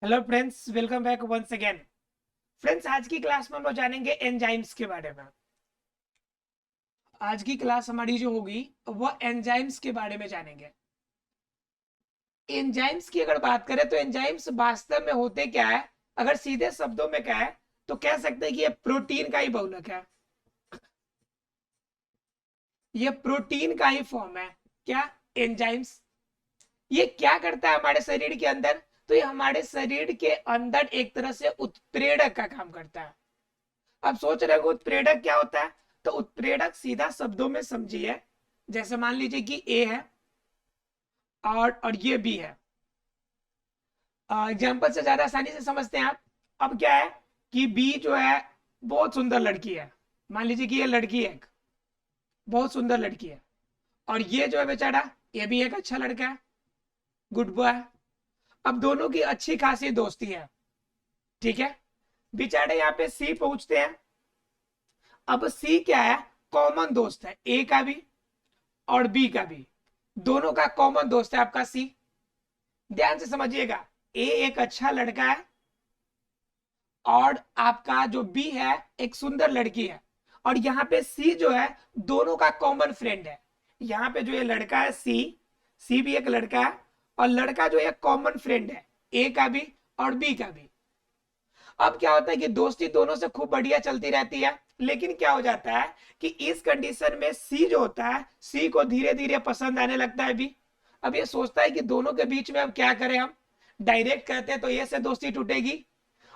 Hello friends, welcome back once again. Friends, आज की class में हम लोग जानेंगे एंजाइम्स के बारे में। आज की क्लास हमारी जो होगी वह एंजाइम्स के बारे में जानेंगे। एंजाइम्स की अगर बात करें तो एंजाइम्स वास्तव में होते क्या है, अगर सीधे शब्दों में कहें तो कह सकते हैं कि ये प्रोटीन का ही बहुलक है। ये प्रोटीन का ही फॉर्म है। क्या? एंजाइम्स। ये क्या करता है हमारे शरीर के अंदर? तो ये हमारे शरीर के अंदर एक तरह से उत्प्रेरक का काम करता है। अब सोच रहे हो उत्प्रेरक क्या होता है? तो उत्प्रेरक सीधा शब्दों में समझिए, जैसे मान लीजिए कि ए है और ये बी है। एग्जाम्पल से ज्यादा आसानी से समझते हैं आप। अब क्या है कि बी जो है बहुत सुंदर लड़की है। मान लीजिए कि ये लड़की है, एक बहुत सुंदर लड़की है। और ये जो है बेचारा, ये भी एक अच्छा लड़का है, गुड बॉय। अब दोनों की अच्छी खासी दोस्ती है, ठीक है। बेचारे यहाँ पे सी पहुंचते हैं। अब सी क्या है? कॉमन दोस्त है ए का भी और बी का भी। दोनों का कॉमन दोस्त है आपका सी। ध्यान से समझिएगा, ए एक अच्छा लड़का है और आपका जो बी है एक सुंदर लड़की है। और यहाँ पे सी जो है दोनों का कॉमन फ्रेंड है। यहाँ पे जो ये लड़का है सी, सी भी एक लड़का है और लड़का जो है कॉमन फ्रेंड है ए का भी और बी का भी। अब क्या होता है कि दोस्ती दोनों से खूब बढ़िया चलती रहती है, लेकिन क्या हो जाता है कि इस कंडीशन में सी जो होता है, सी को धीरे धीरे पसंद आने लगता है बी। अब ये सोचता है कि दोनों के बीच में अब क्या करें, हम डायरेक्ट कहते हैं तो ए से दोस्ती टूटेगी,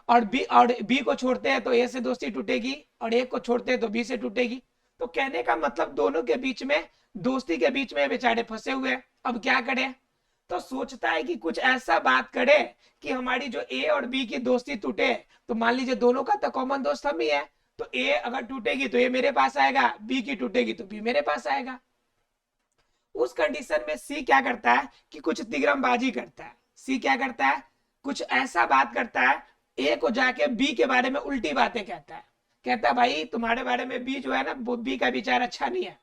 और बी को छोड़ते हैं तो ए से दोस्ती टूटेगी, और ए को छोड़ते हैं तो बी से टूटेगी। तो कहने का मतलब दोनों के बीच में, दोस्ती के बीच में बेचारे फंसे हुए हैं। अब क्या करें? तो सोचता है कि कुछ ऐसा बात करे कि हमारी जो ए और बी की दोस्ती टूटे। तो मान लीजिए दोनों का तो कॉमन दोस्त हम ही है, तो ए अगर टूटेगी तो ए मेरे पास आएगा, बी की टूटेगी तो बी मेरे पास आएगा। उस कंडीशन में सी क्या करता है कि कुछ तिगड़मबाजी करता है। सी क्या करता है? कुछ ऐसा बात करता है, ए को जाके बी के बारे में उल्टी बातें कहता है। कहता है भाई तुम्हारे बारे में बी जो है ना, बी का विचार अच्छा नहीं है,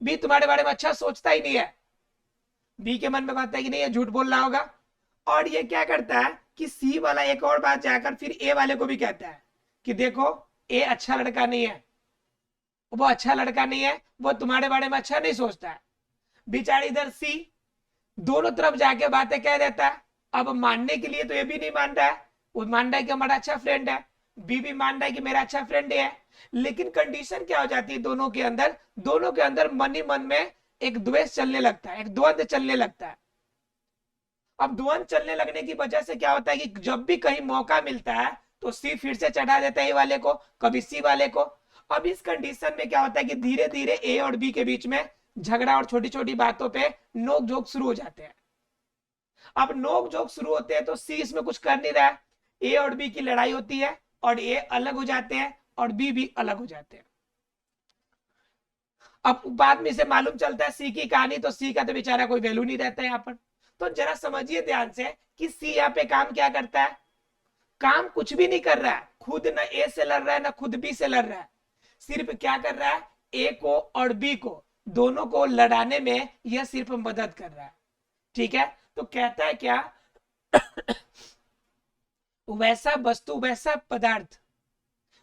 बी तुम्हारे बारे में अच्छा सोचता ही नहीं है। बी के मन में बात है कि नहीं ये झूठ बोल रहा होगा। और ये क्या करता है कि सी वाला एक और बात जाकर फिर ए वाले को भी कहता है कि देखो, ए अच्छा लड़का नहीं है, वो अच्छा लड़का नहीं है, वो तुम्हारे बारे में अच्छा नहीं सोचता है। बेचारी इधर सी दोनों तरफ जाके बातें कह देता है। अब मानने के लिए तो ये भी नहीं मान रहा है, वो मान रहा है कि हमारा अच्छा फ्रेंड है, बी भी मान रहा है कि मेरा अच्छा फ्रेंड है। लेकिन कंडीशन क्या हो जाती है दोनों के अंदर? दोनों के अंदर मन ही मन में एक द्वेष चलने लगता है, एक द्वंद्व चलने लगता है। अब द्वंद्व चलने लगने की वजह से क्या होता है कि जब भी कहीं मौका मिलता है तो सी फिर से चढ़ा देता है ए वाले को, कभी सी वाले को। अब इस कंडीशन में क्या होता है कि धीरे धीरे ए और बी के बीच में झगड़ा और छोटी छोटी बातों पे नोक झोंक शुरू हो जाते हैं। अब नोक झोंक शुरू होते हैं तो सी इसमें कुछ कर नहीं रहा है, ए और बी की लड़ाई होती है और ए अलग हो जाते हैं और बी भी अलग हो जाते हैं। अब बाद में इसे मालूम चलता है सी की कहानी, तो सी का तो बेचारा कोई वैल्यू नहीं रहता है यहाँ पर। तो जरा समझिए ध्यान से कि सी यहाँ पे काम क्या करता है। काम कुछ भी नहीं कर रहा है, खुद ना ए से लड़ रहा है ना खुद बी से लड़ रहा है। सिर्फ क्या कर रहा है, ए को और बी को, दोनों को लड़ाने में यह सिर्फ मदद कर रहा है, ठीक है। तो कहता है क्या, वैसा वस्तु वैसा पदार्थ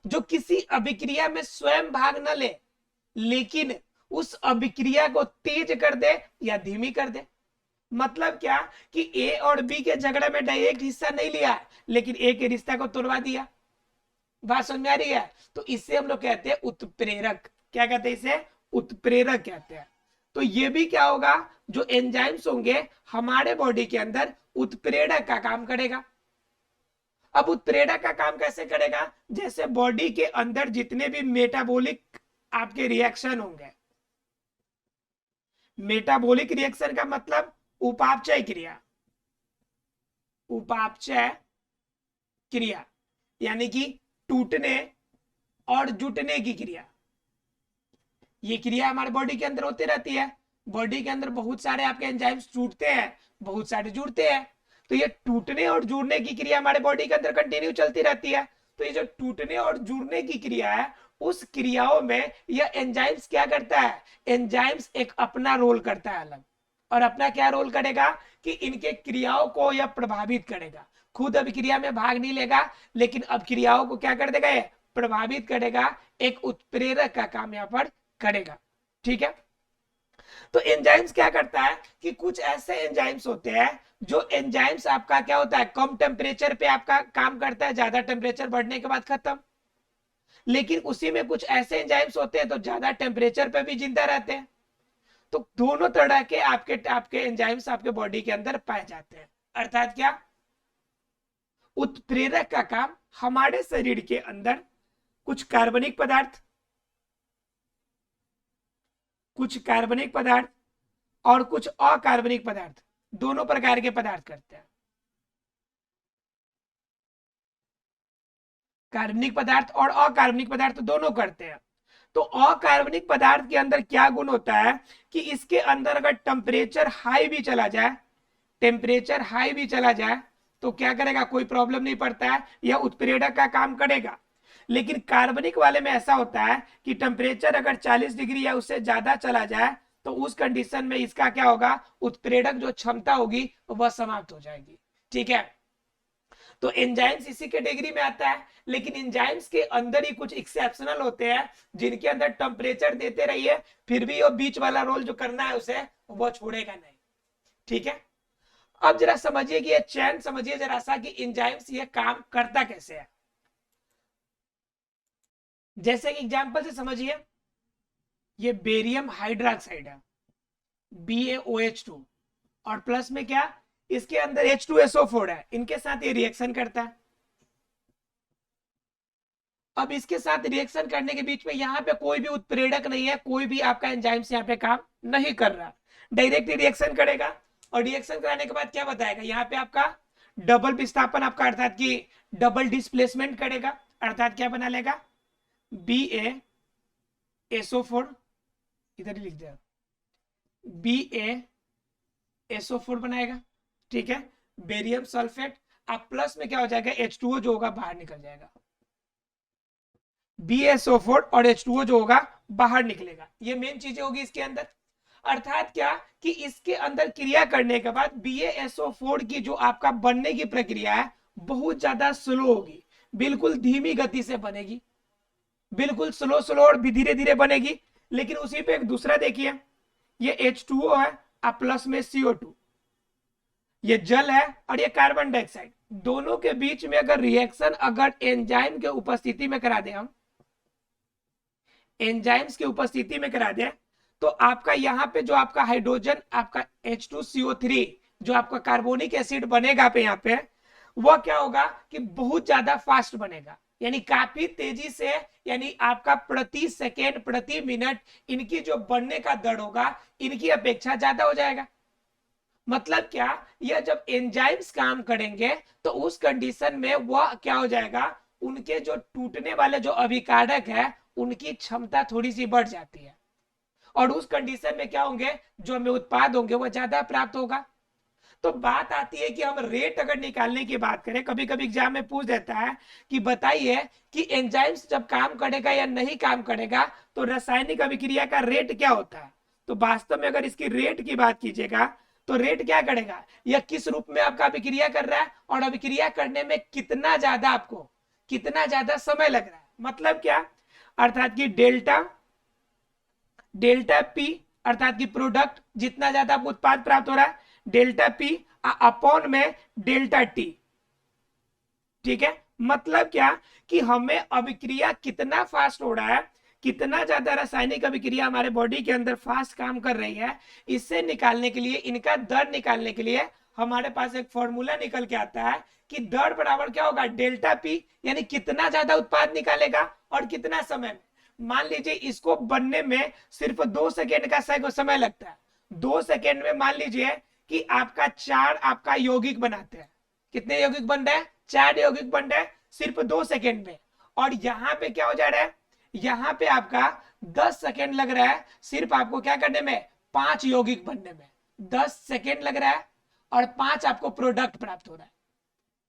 जो किसी अभिक्रिया में स्वयं भाग न ले, लेकिन उस अभिक्रिया को तेज कर दे या धीमी कर दे। मतलब क्या कि ए और बी के झगड़े में डायरेक्ट हिस्सा नहीं लिया, लेकिन ए के रिश्ता को तोड़वा दिया। बात समझ में आ रही है? तो इसे हम लोग कहते हैं उत्प्रेरक। क्या कहते हैं इसे? उत्प्रेरक कहते हैं। तो ये भी क्या होगा, जो एंजाइम्स होंगे हमारे बॉडी के अंदर उत्प्रेरक का काम करेगा। अब उत्प्रेरक का काम कैसे करेगा? जैसे बॉडी के अंदर जितने भी मेटाबॉलिक आपके रिएक्शन होंगे, मेटाबॉलिक रिएक्शन का मतलब उपापचय क्रिया, उपापचय क्रिया यानी कि टूटने और जुटने की क्रिया। ये क्रिया हमारे बॉडी के अंदर होती रहती है। बॉडी के अंदर बहुत सारे आपके एंजाइम्स टूटते हैं, बहुत सारे जुड़ते हैं। तो ये टूटने और जुड़ने की क्रिया हमारे बॉडी के अंदर कंटिन्यू चलती रहती है। तो ये जो टूटने और जुड़ने की क्रिया है, उस क्रियाओं में यह एंजाइम्स क्या करता है? एंजाइम्स एक अपना रोल करता है अलग। और अपना क्या रोल करेगा कि इनके क्रियाओं को यह प्रभावित करेगा। खुद अभिक्रिया में भाग नहीं लेगा, लेकिन अभिक्रियाओं को क्या कर देगा, ये प्रभावित करेगा, एक उत्प्रेरक का काम यहाँ पर करेगा। ठीक है, तो एंजाइम्स क्या करता है कि कुछ ऐसे एंजाइम्स होते हैं जो एंजाइम्स आपका क्या होता है, कम टेम्परेचर पे आपका काम करता है, ज्यादा टेम्परेचर बढ़ने के बाद खत्म। लेकिन उसी में कुछ ऐसे एंजाइम्स होते हैं तो ज्यादा टेम्परेचर पे भी जिंदा रहते हैं। तो दोनों तरह के आपके आपके एंजाइम्स आपके बॉडी के अंदर पाए जाते हैं। अर्थात क्या, उत्प्रेरक का काम हमारे शरीर के अंदर कुछ कार्बनिक पदार्थ, और कुछ अकार्बनिक पदार्थ, दोनों प्रकार के पदार्थ करते हैं। कार्बनिक पदार्थ और अकार्बनिक पदार्थ दोनों करते हैं। तो अकार्बनिक पदार्थ के अंदर क्या गुण होता है कि इसके अंदर अगर टेम्परेचर हाई भी चला जाए, तो क्या करेगा, कोई प्रॉब्लम नहीं पड़ता है, यह उत्प्रेरक का काम करेगा। लेकिन कार्बनिक वाले में ऐसा होता है कि टेम्परेचर अगर 40 डिग्री या उससे ज्यादा चला जाए तो उस कंडीशन में इसका क्या होगा, उत्प्रेरक जो क्षमता होगी वह समाप्त हो जाएगी। ठीक है, तो एंजाइम्स इसी कैटेगरी में आता है, लेकिन एंजाइम्स के अंदर ही कुछ एक्सेप्शनल होते हैं जिनके अंदर टेम्परेचर देते रहिए फिर भी वो बीच वाला रोल जो करना है उसे वो छोड़ेगा नहीं। ठीक है, अब जरा समझिए कि ये चैन समझिए जरा सा कि एंजाइम्स ये काम करता कैसे है। जैसे कि एग्जांपल से समझिए, ये बेरियम हाइड्रोक्साइड है BaOH2, और प्लस में क्या, इसके अंदर H2SO4 है, इनके साथ ये रिएक्शन करता है। अब इसके साथ रिएक्शन करने के बीच में यहाँ पे कोई भी उत्प्रेरक नहीं है, कोई भी आपका एंजाइम्स यहाँ पे काम नहीं कर रहा, डायरेक्ट रिएक्शन करेगा। और रिएक्शन कराने के बाद क्या बताएगा, यहाँ पे आपका डबल विस्थापन आपका, अर्थात कि डबल डिस्प्लेसमेंट करेगा, अर्थात क्या बना लेगा, BaSO4, इधर ही लिख दिया, BaSO4 बनाएगा। ठीक है, बेरियम सल्फेट, अब प्लस में क्या हो जाएगा, H2O जो होगा बाहर निकल जाएगा, BaSO4 और H2O जो होगा बाहर निकलेगा। ये मेन चीजें होगी इसके अंदर। अर्थात क्या कि इसके अंदर क्रिया करने के बाद BaSO4 की जो आपका बनने की प्रक्रिया है बहुत ज्यादा स्लो होगी, बिल्कुल धीमी गति से बनेगी, बिल्कुल स्लो और भी धीरे धीरे बनेगी। लेकिन उसी पे एक दूसरा देखिए, ये H2O है, अब प्लस में CO2, ये जल है और ये कार्बन डाइऑक्साइड, दोनों के बीच में अगर रिएक्शन अगर एंजाइम के उपस्थिति में करा दे, हम एंजाइम्स की उपस्थिति में करा दे, तो आपका यहाँ पे जो आपका हाइड्रोजन आपका H2CO3 जो आपका कार्बोनिक एसिड बनेगा पे यहाँ पे, वह क्या होगा कि बहुत ज्यादा फास्ट बनेगा, यानी काफी तेजी से, यानी आपका प्रति सेकेंड प्रति मिनट इनकी जो बनने का दर होगा इनकी अपेक्षा ज्यादा हो जाएगा। मतलब क्या, यह जब एंजाइम्स काम करेंगे तो उस कंडीशन में वह क्या हो जाएगा, उनके जो टूटने वाले जो अभिकारक है उनकी क्षमता थोड़ी सी बढ़ जाती है, और उस कंडीशन में क्या होंगे, जो हमें उत्पाद होंगे वो ज्यादा प्राप्त होगा। तो बात आती है कि हम रेट अगर निकालने की बात करें, कभी कभी एग्जाम में पूछ देता है कि बताइए कि एंजाइम्स जब काम करेगा या नहीं काम करेगा तो रासायनिक अभिक्रिया का रेट क्या होता है। तो वास्तव में अगर इसकी रेट की बात कीजिएगा तो रेट क्या करेगा, यह किस रूप में आपका अभिक्रिया कर रहा है और अभिक्रिया करने में कितना ज्यादा आपको कितना ज्यादा समय लग रहा है। मतलब क्या, अर्थात कि डेल्टा पी, अर्थात कि प्रोडक्ट जितना ज्यादा आपको उत्पाद प्राप्त हो रहा है, डेल्टा पी अपॉन में डेल्टा टी। ठीक है, मतलब क्या कि हमें अभिक्रिया कितना फास्ट हो रहा है, कितना ज्यादा रासायनिक अभिक्रिया हमारे बॉडी के अंदर फास्ट काम कर रही है, इससे निकालने के लिए, इनका दर निकालने के लिए हमारे पास एक फॉर्मूला निकल के आता है कि दर बराबर क्या होगा, डेल्टा पी, यानी कितना ज्यादा उत्पाद निकालेगा और कितना समय में। मान लीजिए इसको बनने में सिर्फ 2 सेकेंड का समय लगता है, 2 सेकेंड में मान लीजिए कि आपका 4 आपका यौगिक बनाते हैं, कितने यौगिक बन रहे हैं, 4 यौगिक बन रहे हैं सिर्फ 2 सेकेंड में। और यहाँ पे क्या हो जा रहा है, यहाँ पे आपका 10 सेकेंड लग रहा है सिर्फ आपको क्या करने में, 5 यौगिक बनने में 10 सेकेंड लग रहा है, और 5 आपको प्रोडक्ट प्राप्त हो रहा है।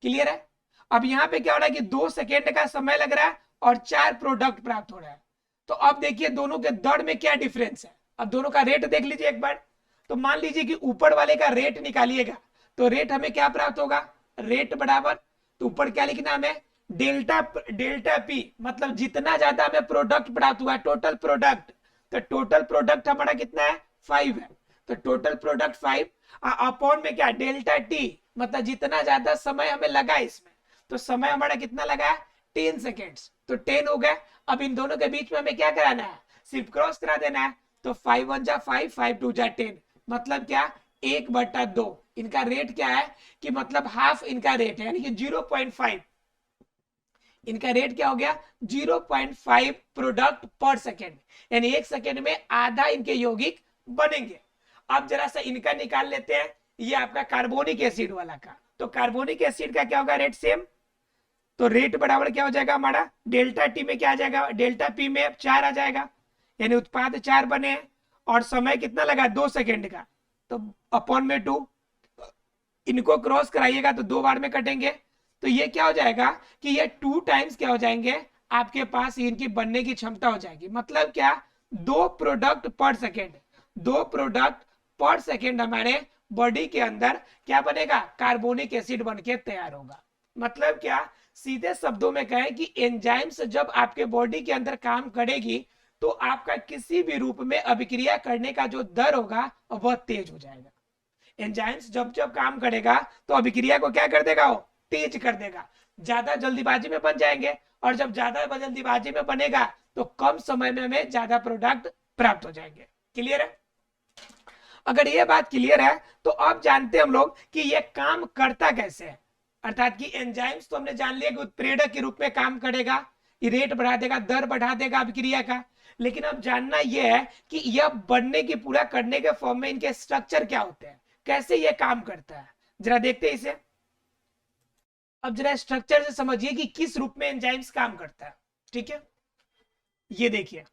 क्लियर है, अब यहाँ पे क्या हो रहा है कि 2 सेकेंड का समय लग रहा है और 4 प्रोडक्ट प्राप्त हो रहा है। तो अब देखिए दोनों के दर में क्या डिफरेंस है, अब दोनों का रेट देख लीजिए एक बार। तो मान लीजिए कि ऊपर वाले का रेट निकालिएगा, तो रेट हमें क्या प्राप्त होगा, रेट बराबर, तो ऊपर क्या लिखना हमें, डेल्टा डेल्टा पी, मतलब जितना ज्यादा हमें प्रोडक्ट प्राप्त हुआ, टोटल प्रोडक्ट, तो टोटल प्रोडक्ट हमारा कितना है, 5 है, तो टोटल प्रोडक्ट 5 अपॉन में क्या, डेल्टा टी, मतलब जितना ज्यादा समय हमें लगा इसमें, तो समय हमारा कितना लगा है, 10 सेकेंड्स, तो 10 हो गए। अब इन दोनों के बीच में हमें क्या कराना है, सिर्फ क्रॉस करा देना है, तो 5 1 जा 5, 5 2 जा 10, मतलब क्या, 1/2, इनका रेट क्या है, कि मतलब हाफ इनका रेट है, यानी कि 0.5, इनका रेट क्या हो गया, 0.5 प्रोडक्ट पर सेकेंड, यानी 1 सेकेंड में आधा इनके यौगिक बनेंगे। अब जरा सा इनका निकाल लेते हैं, ये आपका कार्बोनिक एसिड वाला का, तो कार्बोनिक एसिड का क्या होगा, रेट सेम, तो रेट बराबर क्या हो जाएगा हमारा, डेल्टा टी में क्या आ जाएगा, डेल्टा पी में 4 आ जाएगा, यानी उत्पाद 4 बने, और समय कितना लगा, 2 सेकेंड का, तो अपॉन में 2, इनको क्रॉस कराइएगा तो 2 बार में कटेंगे, तो ये क्या हो जाएगा कि ये 2 टाइम्स क्या हो जाएंगे, आपके पास इनकी बनने की क्षमता हो जाएगी, मतलब क्या, 2 प्रोडक्ट पर सेकेंड, 2 प्रोडक्ट पर सेकेंड हमारे बॉडी के अंदर क्या बनेगा, कार्बोनिक एसिड बन के तैयार होगा। मतलब क्या, सीधे शब्दों में कहें कि एंजाइम्स जब आपके बॉडी के अंदर काम करेगी, तो आपका किसी भी रूप में अभिक्रिया करने का जो दर होगा वह तेज हो जाएगा। एंजाइम्स जब जब काम करेगा तो अभिक्रिया को क्या कर देगा, वो तेज कर देगा, ज्यादा जल्दीबाजी में बन जाएंगे, और जब ज्यादा जल्दीबाजी में बनेगा तो कम समय में हमें ज्यादा प्रोडक्ट प्राप्त हो जाएंगे। क्लियर है, अगर ये बात क्लियर है तो अब जानते हैं हम लोग कि ये काम करता कैसे है, अर्थात कि एंजाइम्स तो हमने जान लिया कि उत्प्रेरक के रूप में काम करेगा, रेट बढ़ा देगा, दर बढ़ा देगा अभिक्रिया का, लेकिन अब जानना यह है कि यह बनने की पूरा करने के फॉर्म में इनके स्ट्रक्चर क्या होते हैं, कैसे ये काम करता है, जरा देखते हैं इसे। अब जरा स्ट्रक्चर से समझिए कि किस रूप में एंजाइम्स काम करता है। ठीक है, ये देखिए,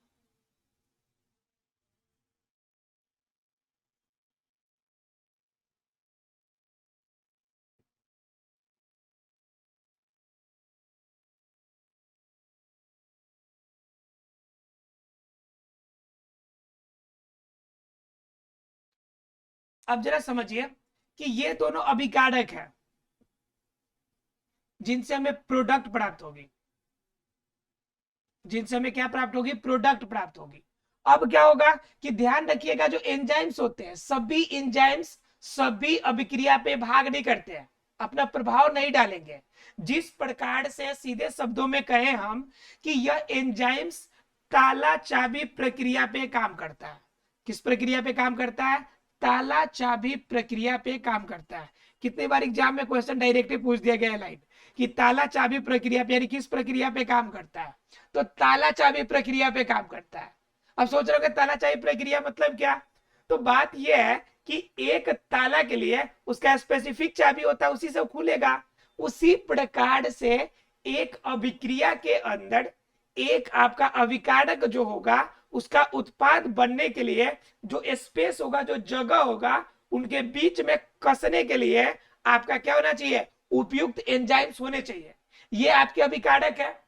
अब जरा समझिए कि ये दोनों अभिकारक है जिनसे हमें प्रोडक्ट प्राप्त होगी, जिनसे हमें क्या प्राप्त होगी, प्रोडक्ट प्राप्त होगी। अब क्या होगा कि ध्यान रखिएगा, जो एंजाइम्स होते हैं, सभी एंजाइम्स सभी अभिक्रिया पे भाग नहीं करते हैं, अपना प्रभाव नहीं डालेंगे। जिस प्रकार से सीधे शब्दों में कहें हम कि यह एंजाइम्स ताला चाबी प्रक्रिया पे काम करता है, किस प्रक्रिया पे काम करता है, ताला चाबी प्रक्रिया पे काम करता है। कितनी बार एग्जाम में क्वेश्चन डायरेक्टली पूछ दिया गया है लाइन, कि ताला चाबी प्रक्रिया पे, यानी किस प्रक्रिया पे काम करता है, तो ताला चाबी प्रक्रिया पे काम करता है। अब सोच रहे हो ताला चाबी प्रक्रिया मतलब क्या, तो बात यह है कि एक ताला के लिए उसका स्पेसिफिक चाबी होता है, उसी से खुलेगा। उसी प्रकार से एक अभिक्रिया के अंदर एक आपका अभिकारक जो होगा, उसका उत्पाद बनने के लिए जो स्पेस होगा, जो जगह होगा, उनके बीच में कसने के लिए आपका क्या होना चाहिए, उपयुक्त एंजाइम्स होने चाहिए। ये आपके अभिकारक है,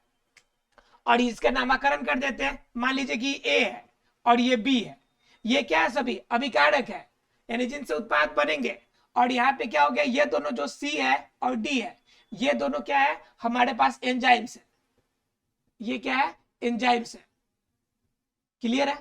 और इसका नामकरण कर देते हैं, मान लीजिए कि ए है और ये बी है, ये क्या है, सभी अभिकारक है, यानी जिनसे उत्पाद बनेंगे। और यहाँ पे क्या हो गया, ये दोनों जो सी है और डी है, ये दोनों क्या है, हमारे पास एंजाइम्स है, ये क्या है, एंजाइम्स है। क्लियर है,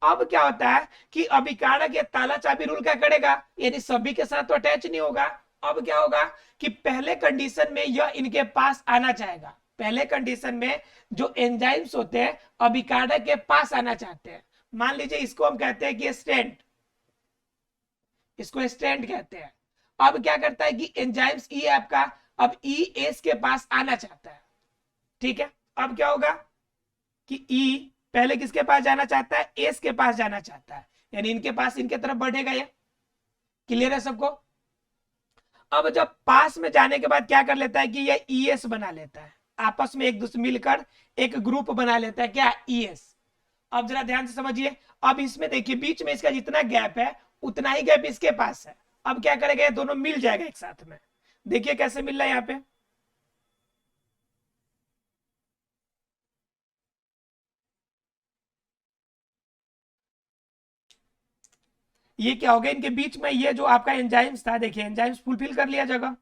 अब क्या होता है कि अभिकारक ये ताला चाबी रूल क्या करेगा, यानी सभी के साथ तो अटैच नहीं होगा। अब क्या होगा कि पहले कंडीशन में यह इनके पास आना चाहेगा, पहले कंडीशन में जो एंजाइम्स होते हैं अभिकारक के पास आना चाहते हैं। मान लीजिए इसको हम कहते हैं कि स्टेंट, इसको स्टेंट कहते हैं। अब क्या करता है कि एंजाइम्स ई आपका, अब ई एस के पास आना चाहता है। ठीक है, अब क्या होगा कि ई पहले किसके पास जाना चाहता है, एस के पास जाना चाहता है, यानी इनके पास, इनके तरफ बढ़ेगा ये। क्लियर है सबको, अब जब पास में जाने के बाद क्या कर लेता है कि ये ईएस बना लेता है, आपस में एक दूसरे मिलकर एक ग्रुप बना लेता है, क्या, ईएस। अब जरा ध्यान से समझिए, अब इसमें देखिए बीच में इसका जितना गैप है उतना ही गैप इसके पास है। अब क्या करेगा, ये दोनों मिल जाएगा एक साथ में, देखिए कैसे मिल रहा है यहाँ पे, ये क्या हो गया, इनके बीच में ये जो आपका एंजाइम्स था, देखिए एंजाइम्स फुलफिल कर लिया जगह,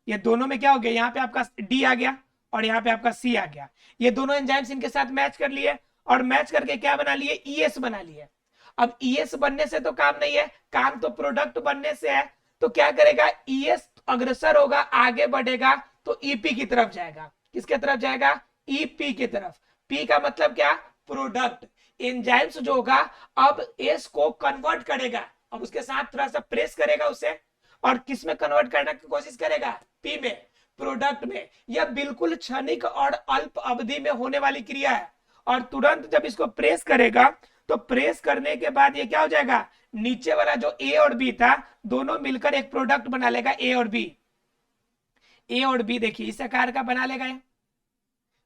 ये दोनों में क्या हो गया, यहाँ पे आपका डी आ गया और यहाँ पे आपका सी आ गया, ये दोनों एंजाइम्स इनके साथ मैच कर लिए और मैच करके क्या बना लिए, ईएस बना लिए। अब ईएस बनने से तो काम नहीं है, काम तो प्रोडक्ट बनने से है। तो क्या करेगा, ईएस अग्रसर होगा, आगे बढ़ेगा तो ईपी की तरफ जाएगा। किसके तरफ जाएगा, ईपी की तरफ। पी का मतलब क्या, प्रोडक्ट। एंजाइम्स जो होगा अब एस को कन्वर्ट करेगा, अब उसके साथ थोड़ा सा प्रेस करेगा उसे, और किस में कन्वर्ट करने की कोशिश करेगा, पी में, प्रोडक्ट में। यह बिल्कुल क्षणिक और अल्प अवधि में होने वाली क्रिया है, और तुरंत जब इसको प्रेस करेगा तो प्रेस करने के बाद ये क्या हो जाएगा, नीचे वाला जो ए और बी था दोनों मिलकर एक प्रोडक्ट बना लेगा, ए और बी। ए और बी देखिए इस आकार का बना लेगा,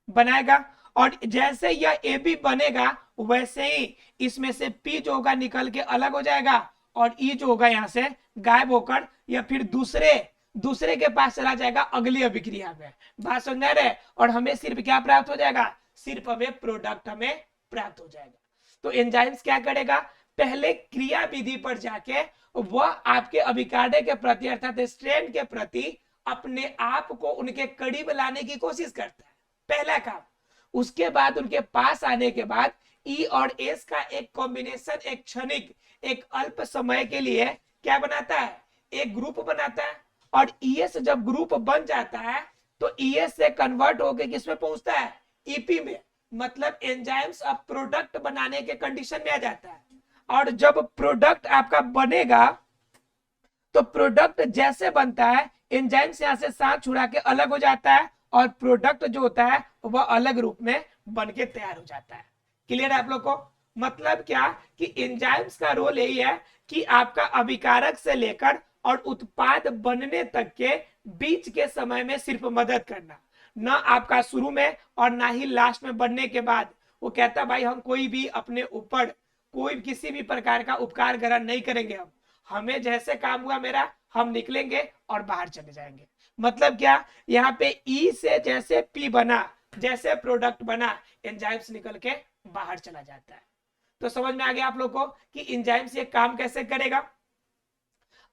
बनाएगा। और जैसे यह ए बी बनेगा वैसे ही इसमें से पी जो होगा निकल के अलग हो जाएगा, और ई जो होगा यहां से गायब होकर या फिर दूसरे के पास चला जाएगा अगली अभिक्रिया में। बात समझ आ रहा है, और हमें सिर्फ क्या प्राप्त हो जाएगा, सिर्फ हमें प्रोडक्ट हमें प्राप्त हो जाएगा। तो एंजाइम्स क्या करेगा, पहले क्रिया विधि पर जाके वह आपके अभिकार्य के प्रति अर्थात स्ट्रेन के प्रति अपने आप को उनके करीब लाने की कोशिश करता है, पहला काम। उसके बाद उनके पास आने के बाद ई और एस का एक कॉम्बिनेशन, एक क्षणिक, एक अल्प समय के लिए क्या बनाता है, एक ग्रुप बनाता है। और ईएस जब ग्रुप बन जाता है तो ईएस से कन्वर्ट होकर किसमें पहुंचता है, ईपी में। मतलब एंजाइम्स अब प्रोडक्ट बनाने के कंडीशन में आ जाता है। और जब प्रोडक्ट आपका बनेगा तो प्रोडक्ट जैसे बनता है एंजाइम्स यहां से साथ छुड़ा के अलग हो जाता है, और प्रोडक्ट जो होता है वह अलग रूप में बन के तैयार हो जाता है। क्लियर है आप लोग को, मतलब क्या कि एंजाइम्स का रोल यही है कि आपका अभिकारक से लेकर और उत्पाद बनने तक के बीच के समय में सिर्फ मदद करना, ना आपका शुरू में और ना ही लास्ट में बनने के बाद। वो कहता भाई हम कोई भी अपने ऊपर कोई किसी भी प्रकार का उपकार ग्रहण नहीं करेंगे, हम हमें जैसे काम हुआ मेरा हम निकलेंगे और बाहर चले जाएंगे। मतलब क्या, यहाँ पे ई से जैसे पी बना, जैसे प्रोडक्ट बना, एंजाइम्स निकल के बाहर चला जाता है। तो समझ में आ गया आप लोग को कि एंजाइम्स ये काम कैसे करेगा।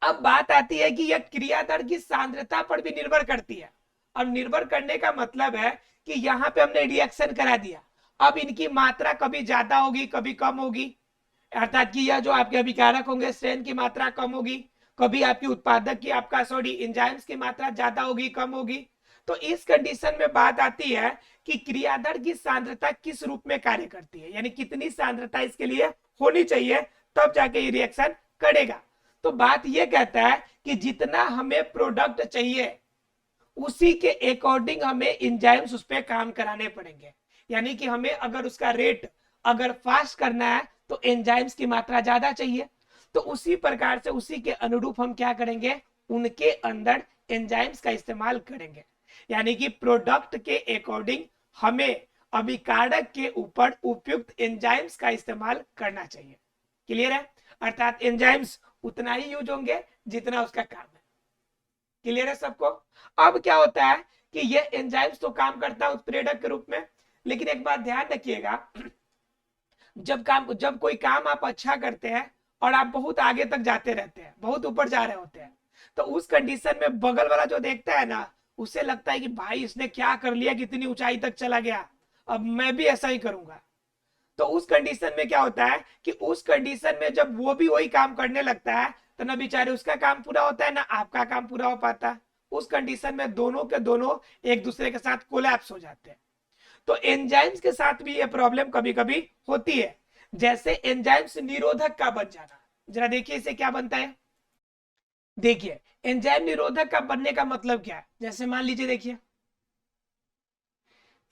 अब बात आती है कि यह क्रिया दर की सांद्रता पर भी निर्भर करती है। अब निर्भर करने का मतलब है कि यहाँ पे हमने रिएक्शन करा दिया, अब इनकी मात्रा कभी ज्यादा होगी कभी कम होगी, अर्थात कि यह जो आपके अभिकारक होंगे स्ट्रेन की मात्रा कम होगी, कभी आपकी उत्पादक की आपका एंजाइम्स की मात्रा ज्यादा होगी कम होगी। तो इस कंडीशन में बात आती है कि क्रियादर की सांद्रता किस रूप में कार्य करती है, यानी कितनी सांद्रता इसके लिए होनी चाहिए तब जाके ये रिएक्शन करेगा। तो बात ये कहता है कि जितना हमें प्रोडक्ट चाहिए उसी के अकॉर्डिंग हमें एंजाइम्स उस पर काम कराने पड़ेंगे। यानी कि हमें अगर उसका रेट अगर फास्ट करना है तो एंजाइम्स की मात्रा ज्यादा चाहिए, तो उसी प्रकार से उसी के अनुरूप हम क्या करेंगे, उनके अंदर एंजाइम्स का इस्तेमाल करेंगे। यानी कि प्रोडक्ट के अकॉर्डिंग हमें अभिकारक के ऊपर उपयुक्त एंजाइम्स का इस्तेमाल करना चाहिए। क्लियर है, अर्थात एंजाइम्स उतना ही यूज होंगे जितना उसका काम है। क्लियर है सबको। अब क्या होता है कि ये एंजाइम्स तो काम करता है उत्प्रेरक के रूप में, लेकिन एक बात ध्यान रखिएगा, जब कोई काम आप अच्छा करते हैं और आप बहुत आगे तक जाते रहते हैं, बहुत ऊपर जा रहे होते हैं, तो उस कंडीशन में बगल वाला जो देखता है ना उसे लगता है कि भाई इसने क्या कर लिया, कितनी ऊंचाई तक चला गया, अब मैं भी ऐसा ही करूंगा। तो उस कंडीशन में क्या होता है कि उस कंडीशन में जब वो भी वही काम करने लगता है तो ना बेचारे उसका काम पूरा होता है ना आपका काम पूरा हो पाता है। उस कंडीशन में दोनों के दोनों एक दूसरे के साथ कोलैप्स हो जाते हैं। तो एंजाइम्स के साथ भी ये प्रॉब्लम कभी कभी होती है, जैसे एंजाइम्स निरोधक का बन जाना। जरा देखिए इसे क्या बनता है, देखिए एंजाइम निरोधक का बनने का मतलब क्या है। जैसे मान लीजिए देखिए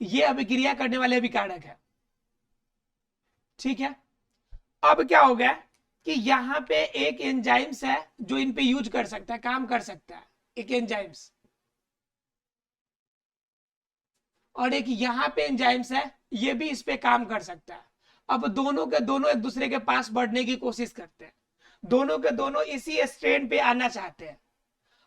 ये अभिक्रिया करने वाले अभिकारक है, ठीक है। अब क्या हो गया कि यहाँ पे एक एंजाइम्स है जो इन पे यूज कर सकता है, काम कर सकता है, एक एंजाइम्स, और एक यहाँ पे एंजाइम्स है ये भी इस पे काम कर सकता है। अब दोनों के दोनों एक दूसरे के पास बढ़ने की कोशिश करते हैं, दोनों के दोनों इसी स्ट्रेन पे आना चाहते हैं।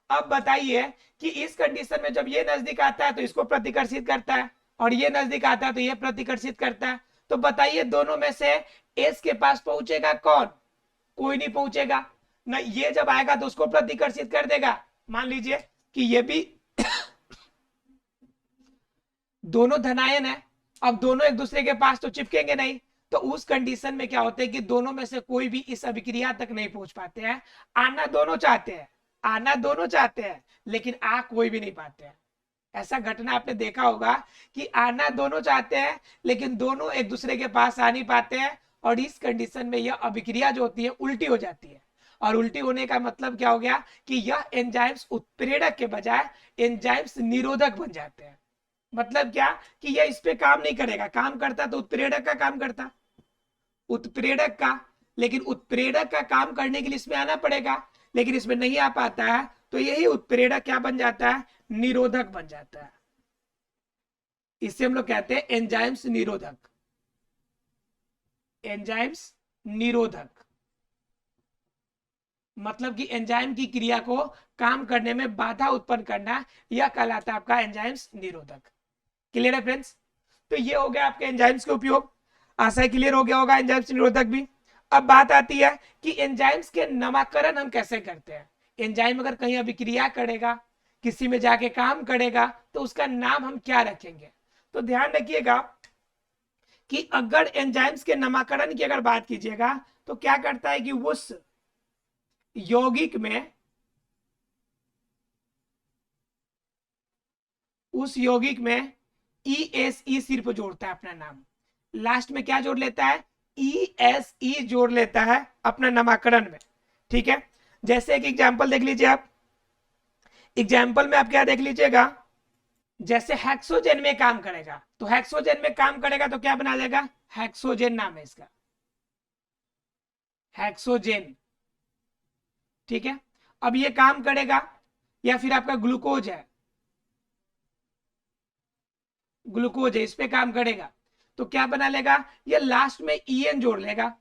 अब बताइए कि इस कंडीशन में जब ये नजदीक आता है तो इसको प्रतिकर्षित करता है, और ये नजदीक आता है तो ये प्रतिकर्षित करता है। तो बताइए दोनों में से एस के पास पहुंचेगा कौन, कोई नहीं पहुंचेगा ना, ये जब आएगा तो उसको प्रतिकर्षित कर देगा। मान लीजिए कि ये भी दोनों धनायन है, अब दोनों एक दूसरे के पास तो चिपकेंगे नहीं, तो उस कंडीशन में क्या होता है कि दोनों में से कोई भी इस अभिक्रिया तक नहीं पहुंच पाते हैं। आना दोनों चाहते हैं, आना दोनों चाहते हैं, लेकिन आ कोई भी नहीं पाते हैं। ऐसा घटना आपने देखा होगा कि आना दोनों चाहते हैं लेकिन दोनों एक दूसरे के पास आ नहीं पाते हैं, और इस कंडीशन में यह अभिक्रिया जो होती है उल्टी हो जाती है। और उल्टी होने का मतलब क्या हो गया कि यह एंजाइम्स उत्प्रेरक के बजाय एंजाइम्स निरोधक बन जाते हैं। मतलब क्या कि यह इस पे काम नहीं करेगा, काम करता तो उत्प्रेरक का काम करता, उत्प्रेरक का, लेकिन उत्प्रेरक का काम करने के लिए इसमें आना पड़ेगा, लेकिन इसमें नहीं आ पाता है, तो यही उत्प्रेरक क्या बन जाता है, निरोधक बन जाता है। इससे हम लोग कहते हैं एंजाइम्स निरोधक, एंजाइम्स निरोधक, मतलब कि एंजाइम की क्रिया को काम करने में बाधा उत्पन्न करना, यह कहलाता है आपका एंजाइम्स निरोधक। क्लियर है फ्रेंड्स? तो ये हो गया आपके एंजाइम्स के उपयोग, आशा है क्लियर हो गया होगा एंजाइम्स निरोधक भी। अब बात आती है कि एंजाइम्स के नामकरण हम कैसे करते हैं। एंजाइम अगर कहीं अभिक्रिया करेगा, किसी में जाके काम करेगा, तो उसका नाम हम क्या रखेंगे। तो ध्यान रखिएगा कि अगर एंजाइम्स के नामकरण की अगर बात कीजिएगा तो क्या करता है कि उस यौगिक में, उस यौगिक में ESE सिर्फ जोड़ता है अपना नाम, लास्ट में क्या जोड़ लेता है, ESE जोड़ लेता है अपना नामकरण में। ठीक है, जैसे एक एग्जांपल देख लीजिए आप, एग्जांपल में आप क्या देख लीजिएगा, जैसे हेक्सोजेन में काम करेगा, तो हेक्सोजेन में काम करेगा तो क्या बना देगा, हेक्सोजेन नाम है इसका, हेक्सोजेन। ठीक है, अब ये काम करेगा, या फिर आपका ग्लूकोज है, ग्लूकोज है, इस पे काम करेगा, तो क्या बना लेगा, ये लास्ट में EN जोड़ लेगा,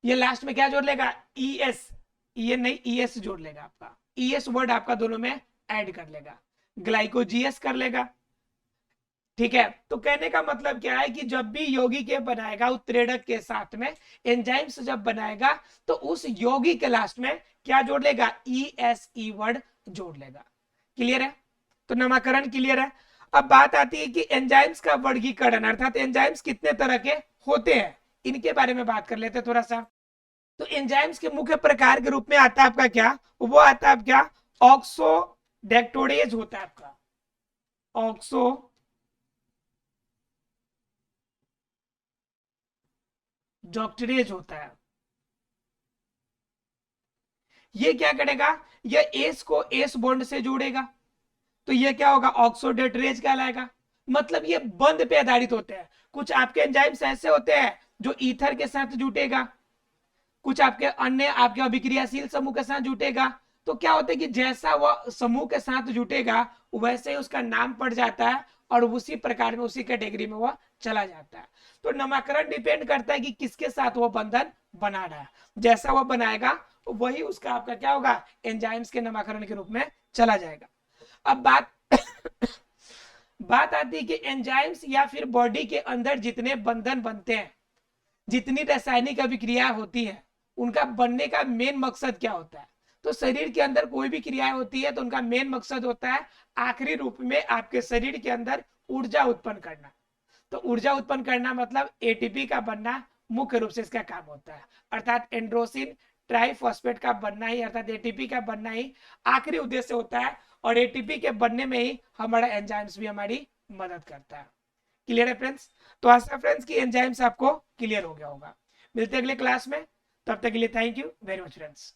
ये लास्ट में क्या जोड़ लेगा, ES, EN नहीं ES जोड़ लेगा, आपका ES वर्ड आपका दोनों में ऐड कर लेगा, ग्लाइकोजीएस कर लेगा। ठीक है, तो कहने का मतलब क्या है कि जब भी यौगिक के बनाएगा उत्प्रेरक के साथ में, एंजाइम्स जब बनाएगा, तो उस यौगिक के लास्ट में क्या जोड़ लेगा, ESE वर्ड जोड़ लेगा। क्लियर है? तो नामकरण क्लियर है। अब बात आती है कि एंजाइम्स का वर्गीकरण, अर्थात एंजाइम्स कितने तरह के होते हैं, इनके बारे में बात कर लेते हैं थोड़ा सा। तो एंजाइम्स के मुख्य प्रकार के रूप में आता है आपका क्या, वो आता है क्या, ऑक्सोडेक्टोरेज होता है आपका, ऑक्सो डॉक्टरेज होता है। ये क्या करेगा, ये एस को एस बॉन्ड से जोड़ेगा, तो ये क्या होगा, ऑक्सोडेटरेज कहलाएगा। मतलब ये बंध पे आधारित होते हैं। कुछ आपके एंजाइम्स ऐसे होते हैं जो ईथर के साथ जुटेगा, कुछ आपके अन्य आपके अभिक्रियाशील समूह के साथ जुटेगा। तो क्या होता है कि जैसा वह समूह के साथ जुटेगा वैसे ही उसका नाम पड़ जाता है, और उसी प्रकार में उसी कैटेगरी में वह चला जाता है। तो नामकरण डिपेंड करता है कि किसके साथ वो बंधन बना रहा है, जैसा वह बनाएगा वही उसका आपका क्या होगा, एंजाइम्स के नामकरण के रूप में चला जाएगा। अब बात बात आती है कि एंजाइम्स या फिर बॉडी के अंदर जितने बंधन बनते हैं, जितनी रासायनिक अभिक्रिया होती है, उनका बनने का मेन मकसद क्या होता है। तो शरीर के अंदर कोई भी क्रियाएं होती है तो उनका मेन मकसद होता है आखिरी रूप में आपके शरीर के अंदर ऊर्जा उत्पन्न करना। तो ऊर्जा उत्पन्न करना मतलब एटीपी का बनना मुख्य रूप से इसका काम होता है, अर्थात एंड्रोसिन ट्राइफॉस्फेट का बनना ही, अर्थात एटीपी का बनना ही आखिरी उद्देश्य होता है, और एटीपी के बनने में ही हमारा एंजाइम्स भी हमारी मदद करता है। क्लियर है फ्रेंड्स? तो आशा फ्रेंड्स की एंजाइम्स आपको क्लियर हो गया होगा। मिलते हैं अगले क्लास में, तब तक के लिए thank you very much friends.